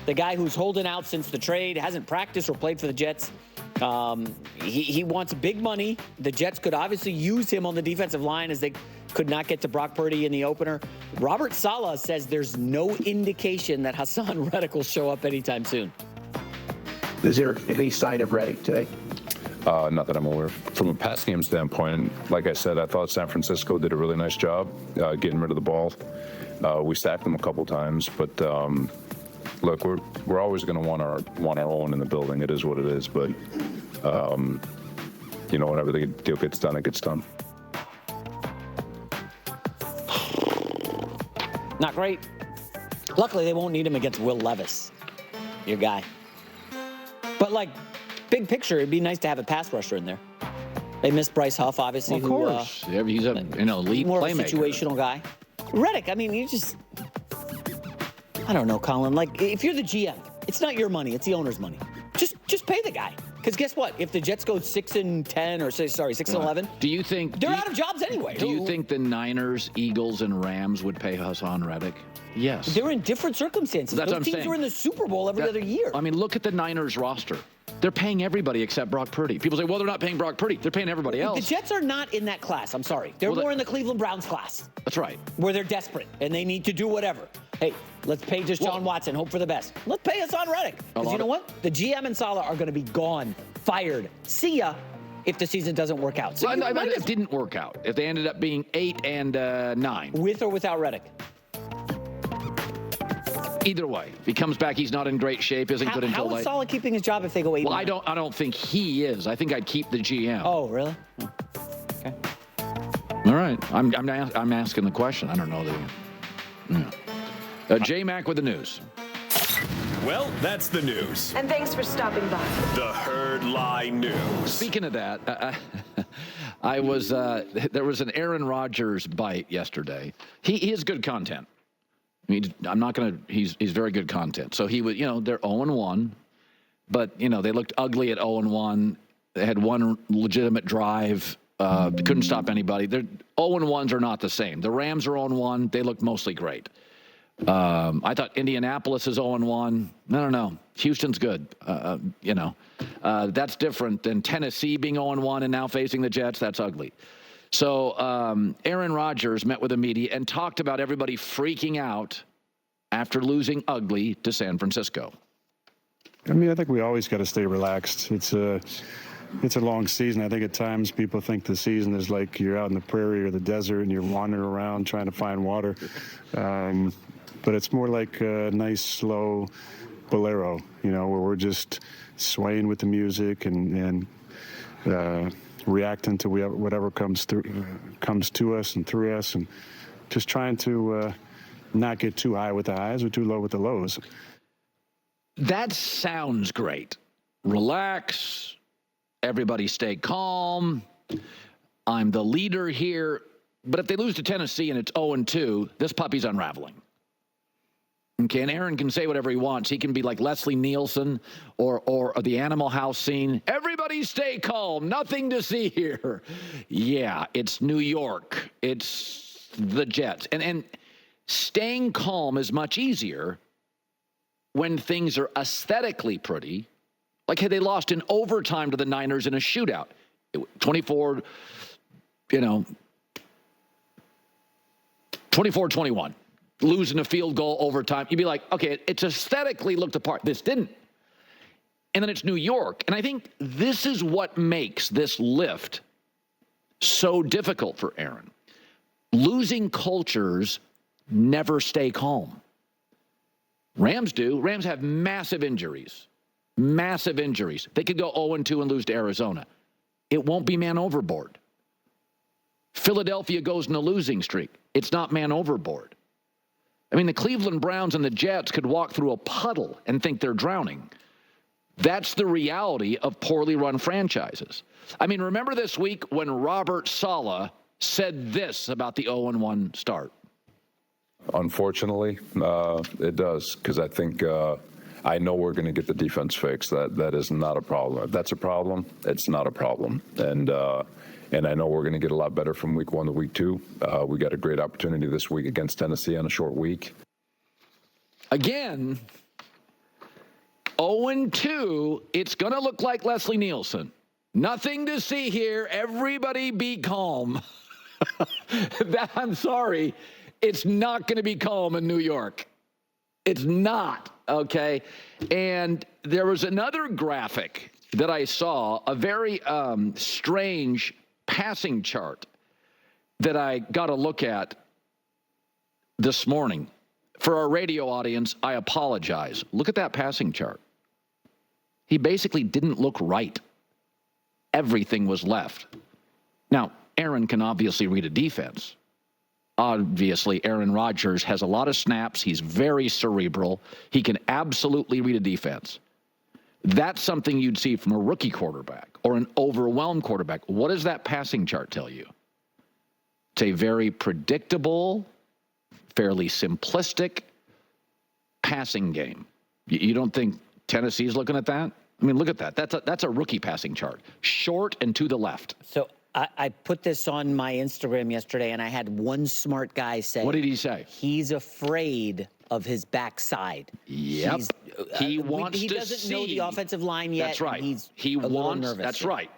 the guy who's holding out since the trade, hasn't practiced or played for the Jets. He wants big money. The Jets could obviously use him on the defensive line as they could not get to Brock Purdy in the opener. Robert Saleh says there's no indication that Hassan Reddick will show up anytime soon. Is there any sign of Reddick today? Not that I'm aware of. From a pass game standpoint, like I said, I thought San Francisco did a really nice job getting rid of the ball. We sacked them a couple times, but look, we're always going to want our own in the building. It is what it is, but whenever the deal gets done, it gets done. Not great. Luckily, they won't need him against Will Levis, your guy. But, big picture, it'd be nice to have a pass rusher in there. They missed Bryce Huff, obviously. Well, of course. He's a elite more playmaker. More situational guy. Reddick, I mean, I don't know, Colin. If you're the GM, it's not your money. It's the owner's money. Just pay the guy. Because guess what? If the Jets go 6-10 or 6-11, do you think they're out of jobs anyway? Do you think the Niners, Eagles, and Rams would pay Hassan Reddick? Yes. They're in different circumstances. That's Those teams are in the Super Bowl every other year. I mean, look at the Niners roster. They're paying everybody except Brock Purdy. People say, well, they're not paying Brock Purdy. They're paying everybody else. The Jets are not in that class. I'm sorry. They're more in the Cleveland Browns class. That's right. Where they're desperate and they need to do whatever. Hey, let's pay just John Watson, hope for the best. Let's pay Hassan Reddick. Because you know what? The GM and Saleh are going to be gone, fired. See ya if the season doesn't work out. So it didn't work out. If they ended up being 8-9. With or without Reddick? Either way, if he comes back, he's not in great shape. Isn't good until late. How is Saleh keeping his job if they go 8-9? Well, I don't think he is. I think I'd keep the GM. Oh, really? Okay. All right. I'm asking the question. I don't know the. J-Mac with the news. Well, that's the news. And thanks for stopping by. The Herd Lie News. Speaking of that, there was an Aaron Rodgers bite yesterday. He is good content. I mean, he's very good content. So he was, they're 0-1, but, they looked ugly at 0-1. They had one legitimate drive. Couldn't stop anybody. 0-1s are not the same. The Rams are 0-1. They looked mostly great. I thought Indianapolis is 0-1. I don't know. Houston's good. That's different than Tennessee being 0-1 and now facing the Jets. That's ugly. So Aaron Rodgers met with the media and talked about everybody freaking out after losing ugly to San Francisco. I mean, I think we always got to stay relaxed. It's a long season. I think at times people think the season is like you're out in the prairie or the desert and you're wandering around trying to find water. But it's more like a nice, slow bolero, where we're just swaying with the music and reacting to whatever comes to us and through us, and just trying to not get too high with the highs or too low with the lows. That sounds great. Relax. Everybody stay calm. I'm the leader here. But if they lose to Tennessee and it's 0-2, this puppy's unraveling. Okay, and Aaron can say whatever he wants. He can be like Leslie Nielsen or the Animal House scene. Everybody stay calm. Nothing to see here. Yeah, it's New York. It's the Jets. And staying calm is much easier when things are aesthetically pretty. Like had they lost in overtime to the Niners in a shootout. 24, 24-21. Losing a field goal overtime, you'd be like, okay, it's aesthetically looked apart. This didn't. And then it's New York. And I think this is what makes this lift so difficult for Aaron. Losing cultures never stay calm. Rams do. Rams have massive injuries. Massive injuries. They could go 0-2 and lose to Arizona. It won't be man overboard. Philadelphia goes in a losing streak. It's not man overboard. I mean, the Cleveland Browns and the Jets could walk through a puddle and think they're drowning. That's the reality of poorly run franchises. I mean, remember this week when Robert Saleh said this about the 0-1 start? Unfortunately, it does, because I think I know we're going to get the defense fixed. That is not a problem. If that's a problem, it's not a problem. And I know we're going to get a lot better from week 1 to week 2. We got a great opportunity this week against Tennessee on a short week. Again, 0-2, it's going to look like Leslie Nielsen. Nothing to see here. Everybody be calm. I'm sorry. It's not going to be calm in New York. It's not, okay? And there was another graphic that I saw, a very strange passing chart that I got a look at this morning. For our radio audience, I apologize. Look at that passing chart. He basically didn't look right. Everything was left. Now, Aaron can obviously read a defense. Obviously, Aaron Rodgers has a lot of snaps. He's very cerebral. He can absolutely read a defense. That's something you'd see from a rookie quarterback or an overwhelmed quarterback. What does that passing chart tell you? It's a very predictable, fairly simplistic passing game. You don't think Tennessee's looking at that? I mean, look at that. That's a rookie passing chart. Short and to the left. So I put this on my Instagram yesterday, and I had one smart guy say. What did he say? He's afraid of his backside. Yep. He wants he to doesn't see. know the offensive line yet. That's right. He wants. Nervous. That's right.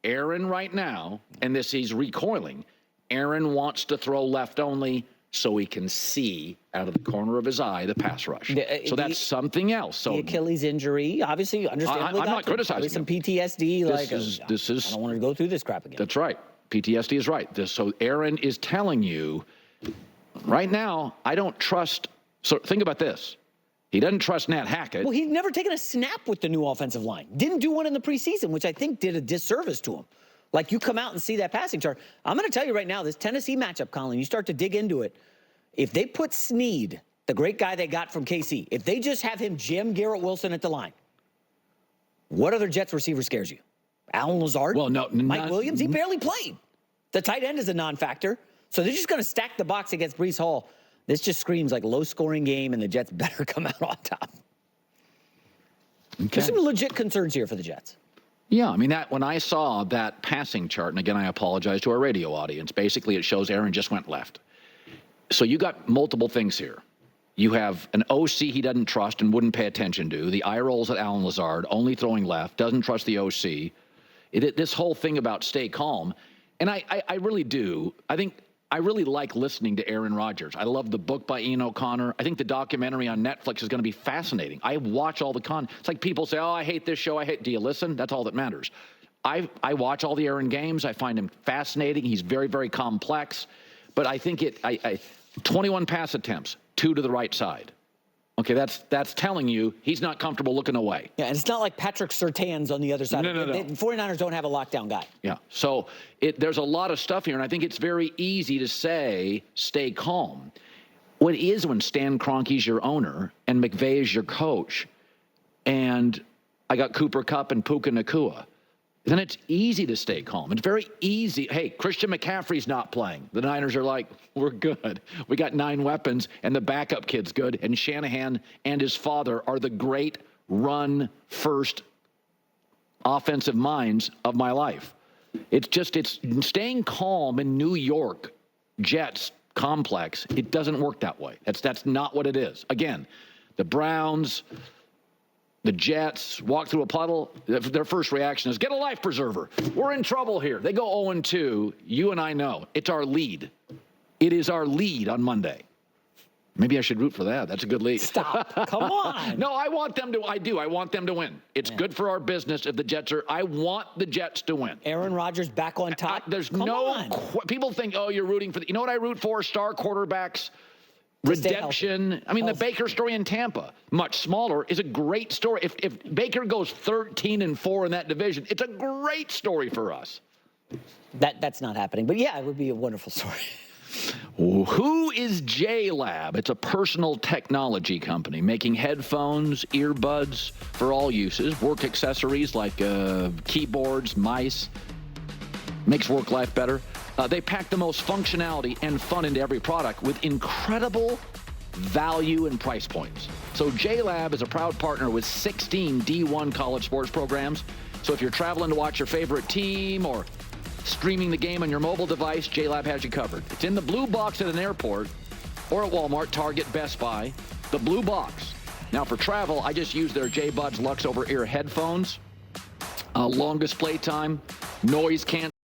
Aaron right now, and he's recoiling. Aaron wants to throw left only so he can see out of the corner of his eye the pass rush. So that's something else. So the Achilles injury, obviously, understandably. I'm not criticizing some PTSD. This is. I don't want to go through this crap again. That's right. PTSD is right. So Aaron is telling you right now, I don't trust. So think about this. He doesn't trust Nat Hackett. Well, he's never taken a snap with the new offensive line. Didn't do one in the preseason, which I think did a disservice to him. Like, you come out and see that passing chart. I'm going to tell you right now, this Tennessee matchup, Colin, you start to dig into it. If they put Snead, the great guy they got from KC, if they just have him jam Garrett Wilson at the line, what other Jets receiver scares you? Alan Lazard? Well, no. Mike Williams? He barely played. The tight end is a non-factor. So they're just going to stack the box against Breece Hall. This just screams like low-scoring game, and the Jets better come out on top. Okay. There's some legit concerns here for the Jets. Yeah, I mean, when I saw that passing chart, and again, I apologize to our radio audience, basically it shows Aaron just went left. So you got multiple things here. You have an OC he doesn't trust and wouldn't pay attention to. The eye rolls at Alan Lazard, only throwing left, doesn't trust the OC. This whole thing about stay calm, and I really do. I really like listening to Aaron Rodgers. I love the book by Ian O'Connor. I think the documentary on Netflix is going to be fascinating. I watch all the It's like people say, oh, I hate this show. Do you listen? That's all that matters. I watch all the Aaron games. I find him fascinating. He's very, very complex. But I think 21 pass attempts, 2 to the right side. Okay, that's telling you he's not comfortable looking away. Yeah, and it's not like Patrick Surtain's on the other side. No. The 49ers don't have a lockdown guy. Yeah, so there's a lot of stuff here, and I think it's very easy to say stay calm. What is when Stan Kroenke's your owner and McVay is your coach, and I got Cooper Kupp and Puka Nacua, then it's easy to stay calm. It's very easy. Hey, Christian McCaffrey's not playing. The Niners are like, we're good. We got 9 weapons, and the backup kid's good. And Shanahan and his father are the great run-first offensive minds of my life. It's staying calm in New York Jets complex. It doesn't work that way. That's not what it is. Again, the Browns, the Jets walk through a puddle. Their first reaction is, get a life preserver. We're in trouble here. They go 0-2. You and I know. It's our lead. It is our lead on Monday. Maybe I should root for that. That's a good lead. Stop. Come on. No, I want them to. I do. I want them to win. It's good for our business if the Jets are. I want the Jets to win. Aaron Rodgers back on top. People think, oh, you're rooting for. You know what I root for? Star quarterbacks. Redemption. I mean, the Baker story in Tampa, much smaller, is a great story. If Baker goes 13-4 in that division, it's a great story for us. That's not happening, but yeah, it would be a wonderful story. Who is JLab? It's a personal technology company making headphones, earbuds for all uses, work accessories like keyboards, mice. Makes work life better. They pack the most functionality and fun into every product with incredible value and price points. So JLab is a proud partner with 16 D1 college sports programs. So if you're traveling to watch your favorite team or streaming the game on your mobile device, JLab has you covered. It's in the blue box at an airport or at Walmart, Target, Best Buy. The blue box. Now, for travel, I just use their J-Buds Lux over-ear headphones. Longest play time, noise cancellation.